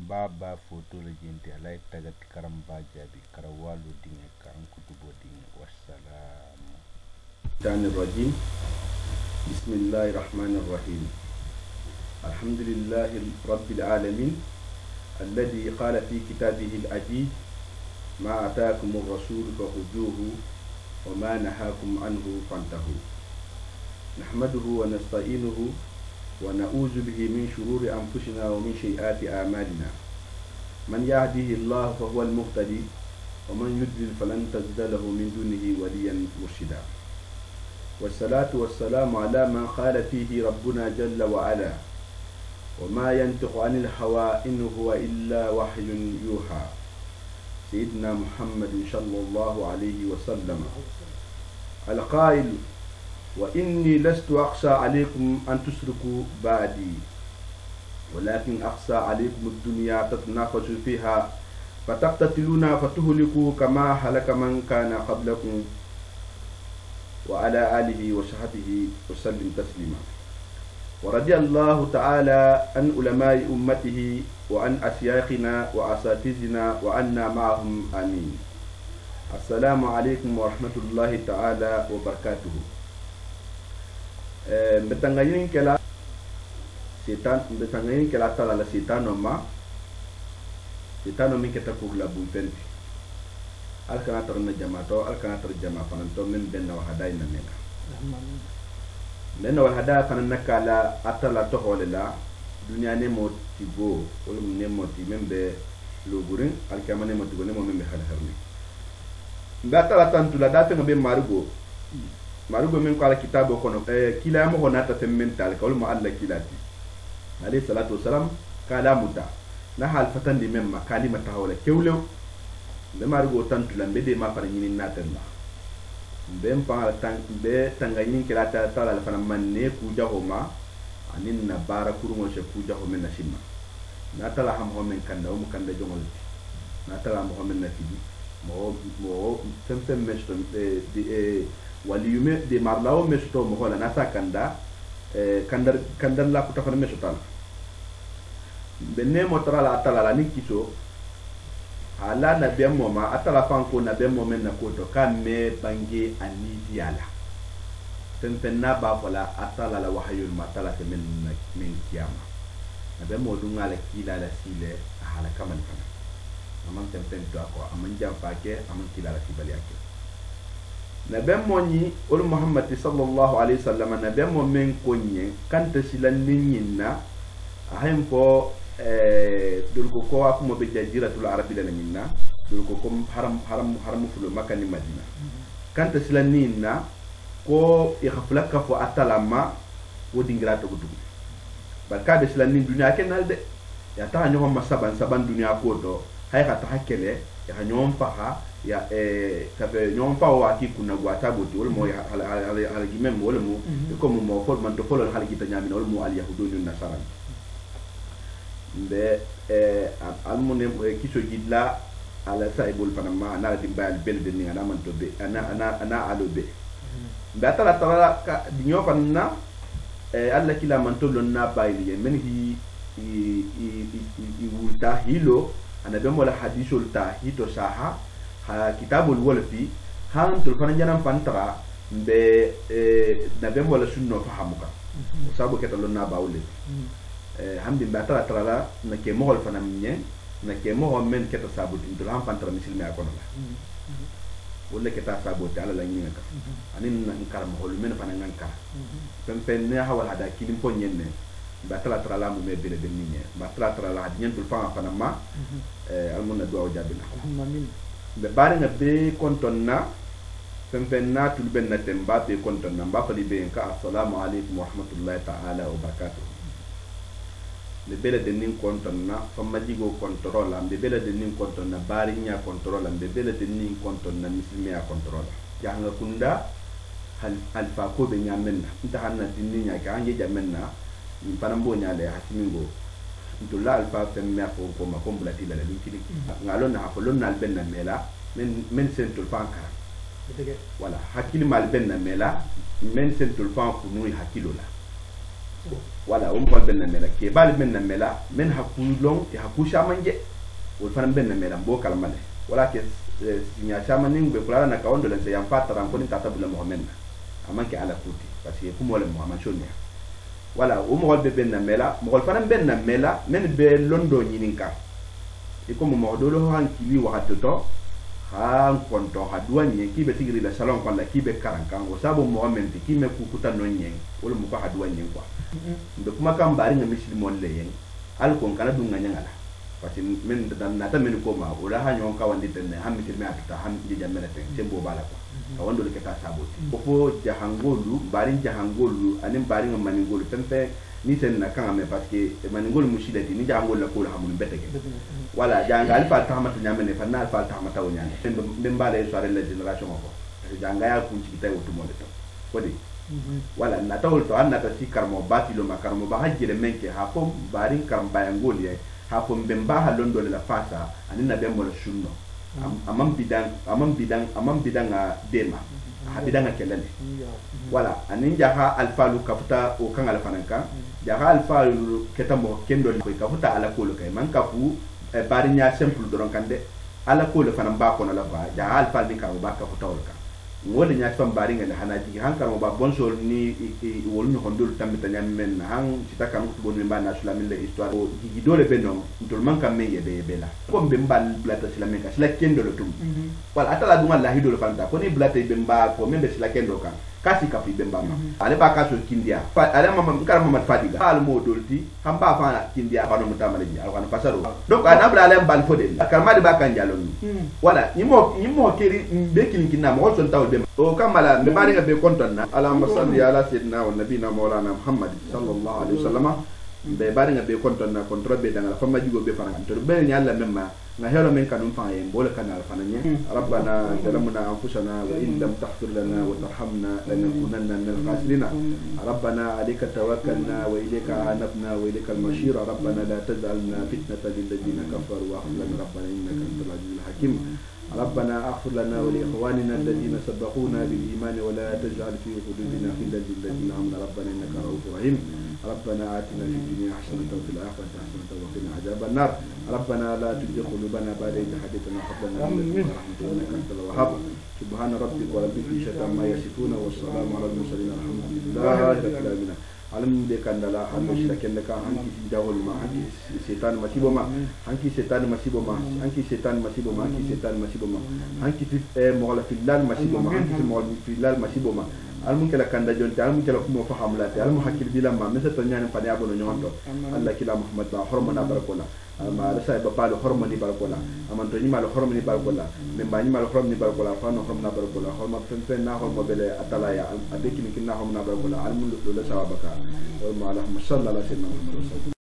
Baba foto la jinti alay tagat karam bajabi karawalu dinge karam kutubo dinge wassalam. الرجيم بسم الله الرحمن الرحيم الحمد لله رب العالمين الذي قال في كتابه العزيز ما أتاكم الرسول فخذوه وما نهاكم عنه فانتهوا نحمده ونستعينه ونعوذ به من شرور أنفسنا ومن سيئات أعمالنا من يهده الله فهو المهتدي ومن يضلل فلن تجد له من دونه وليا مرشدا والصلاة والسلام على من قال فيه ربنا جل وعلا وما ينطق عن الهوى إن هو إلا وحي يوحى سيدنا محمد صلى الله عليه وسلم القائل وإني لست أخشى عليكم أن تشركوا بعدي ولكن أخشى عليكم الدنيا تتنافسوا فيها فتقتتلون فتهلكوا كما هلك من كان قبلكم وعلى آله وصحبه وسلم تسليما ورضي الله تعالى عن علماء أمته وعن أشياخنا وأساتذتنا وعنا معهم آمين. السلام عليكم ورحمة الله تعالى وبركاته. Betanggayin kela tala la sitano ma sitano min keta kugla bumpenti alkana tar na jamato alkana tar jama fanan to min benna wa haday na mena menna wa hada fanan nakala atala to holela dunya ne mo tigo wala ne mo ti membe logurin alkama ne mo tigo ne mo membe khal kharni ngata la tantula date ngabe marugo min ko ala kitabo kono kila mo honata temmental ko mo alla kilati alayhi salatu wassalam kala muta na hal fatandi memma kalima tawala kewlew be marugo tantula mbede ma fara nyini natenna be mpa be tanga nyini kilata tala fana manne ku jahoma anin na bara kurungo she ku jahoma na shimma na tala ham ho men kanda o mo kanda jongol na tala mo ho men na tibi mo temtem mesto wali yume de marlawo mesto mo hola nata kanda kandar la ku tafana mesto tan benne mo tara atala la nikiso ala na bemmo ma atala fanko na bemmo men na ko to kamme bangi anidiala tempenna ba fola atala la wahayul matala te men kiyama na bemmo dungala kila la sile hala kaman fana amman tempen to ko amman jam fake amman kila la sibali ake na bemmo ni ul muhammad sallallahu alaihi wasallam na bemmo men konye kanta silan ninyina ahem po dul ko ko akuma be jaziratul arabi la minna dul ko kom haram fulo makani madina kanta silan ninna ko ikhflaka fo atalama wodi ngrata ko dugu barka de silan nin dunya kenal de ya ta nyoma saban dunya ko do hay ka ta hakele ya nyom faha ya kabe nyom fa wa ki kunna gwata boti wol mo al gimem wol mo ko mo fol man to fol hal kita nyamina wol mo al yahudun nasaran be almune kiso jidla ala saibul panama na dimba al belde ni ana man to be ana alo be be atala tala ka dinyo panna alla kila man to lonna bayli men i wulta hilo ana be mo la hadithul tahito saha ha kitabul wolfi han to fana janam pantara be na be mo la sunno fahamuka sabu keto lonna bawle hamdi mbata tala na ke mohol fana minye na ke mohol men keto sabu tinto han pantara misilme akono la wala keta sabu ta ala la nyinga ka anin na nkar mohol men fana nganka pempen ne hawal hada kilim ponyenne mbata tala mu me bele benninye mbata tala hadintul fana ma almunna du'a jabina amin be bari na be kontonna pempen na tul ben na temba be kontonna mba fali be ka assalamu alaikum wa rahmatullahi ta'ala wa barakatuh be bela de nin kontonna famma jigo contrôle am be bela de nin kontonna bari nya contrôle am be bela de nin kontonna muslimi a contrôle ya nga kunda hal fa ko be nya menna nta hanna dinni nya ka anje jamenna min parambo nya le hasimingo ntulla al fa femme ko ma kombula tila la linkini ngalo na ko lonna al benna mela men sentul fankara wala hakili mal benna mela men sentul fan kunu hakilo la wala mo ben na mela ke bal ben na mela men hakku long e hakku shamanje wol fanam ben na mela bo kalmale wala ke sinya shamaning be kula na kawondo len se yam fatara ko ni tata bula muhammad amanke ala kuti parce que ko mo le muhammad shonni wala o mo be ben na mela mo fanam ben na mela men be londo nyininka e ko mo do lo han kibi wa hatto ha konto ha duanye ki be tigri la salon kon la ki be karankan o sabo mo amenti ki me ku kuta no nyen wala mo ko ha duanye quoi be kuma kam bari nga misli mon le yen al kon kala du nga nyangala parce que men dan nata men ko ma o la ha nyon ka wandi ten ha mi me akita ha mi jamela ten sembo bala quoi ka wando le keta saboti ko fo jahangolu bari jahangolu anim bari nga maningolu tempe ni sen na kan me parce que maningolu mushidati ni jahangolu la ko la hamun beteke wala janga alfa tahmatu nyamene fa na alfa tahmata wonyane dem bale soare la generation ko janga ya ku ci tay wutu mo de to kodi wala na tawul to anna ta ci karmo batilo makarmo ba hajjire menke ha ko barin karamba ngoli ha ko mbemba ha londo la fasa anina be mo sunno amam bidang dema ha bidanga kelele wala anin jaha alfalu kafuta o kan alfananka jaha alfalu ketamo kendo ko kafuta ala ko kay man kafu barinya simple doron kande ala ko le fanam ba ko na la ba jaha alfal ni ka ba kafuta wol ka wala nya fam baringa le hanaji hankar mo ba bonsol ni wol ni hondul tamita nyam men han sita kan ko bon ba na sulamin le histoire o gi dole benon ntol man kam me yebe bela ko be mbal blata sulamin ka sila kendo lo tum wala atala dum Allah hidolo fanta ko ni blata be mba ko membe sila kendo kan kasi ka fi be mba ma ale ba ka so kindia ale mama ngara mama fadiga al mo dolti hamba fa kindia ba no mutamale ji alwana pasaro donc ana bla ale mbal fode karma de ba kan jalon wala ni mo keri be kinna mo so taw o kamala be bari nga be konton na allahumma salli ala sayyidina wa nabina maulana muhammad sallallahu alaihi wasallam be bari nga be konton na kontro be danga fama jigo be fana to be ni alla memma na helo men kanum fa yem bol kanal fana nya rabbana zalamna anfusana wa in lam taghfir lana wa tarhamna lanakunanna min al-khasirin rabbana alayka tawakkalna wa ilayka anabna wa ilayka al-mashir rabbana la taj'alna fitnatan lil ladina kafaru wa akhzana rabbana innaka antal azizul hakim ربنا اغفر لنا ولاخواننا الذين سبقونا بالايمان ولا تجعل في قلوبنا غلا للذين امنوا ربنا انك رؤوف رحيم ربنا آتنا في الدنيا حسنة وفي الآخرة حسنة وقنا عذاب النار ربنا لا تزغ قلوبنا بعد إذ هديتنا وهب لنا من لدنك رحمة إنك أنت الوهاب سبحان ربك رب العزة عما يصفون والسلام على المرسلين الحمد لله رب العالمين alam de kandala hanu shiraken ka hanki dawol ma hanki setan masibo ma hanki setan masibo ma hanki setan masibo ma hanki setan masibo ma hanki mola filal masibo ma hanki mola filal masibo ma almun kala kanda jonta almun kala kuma fahamlate almun hakil bilam ma mesa to nyane fani abono nyonto allah kila muhammad ba hormona barakola ma rasa ba palo hormoni barakola amanto ni mal hormoni barakola men ba ni mal hormoni barakola fa no hormona barakola horma fen na hormo bele atala ya abeki ni kinna hormona barakola almun lo la sawabaka wa ma allahumma salli ala sayyidina muhammad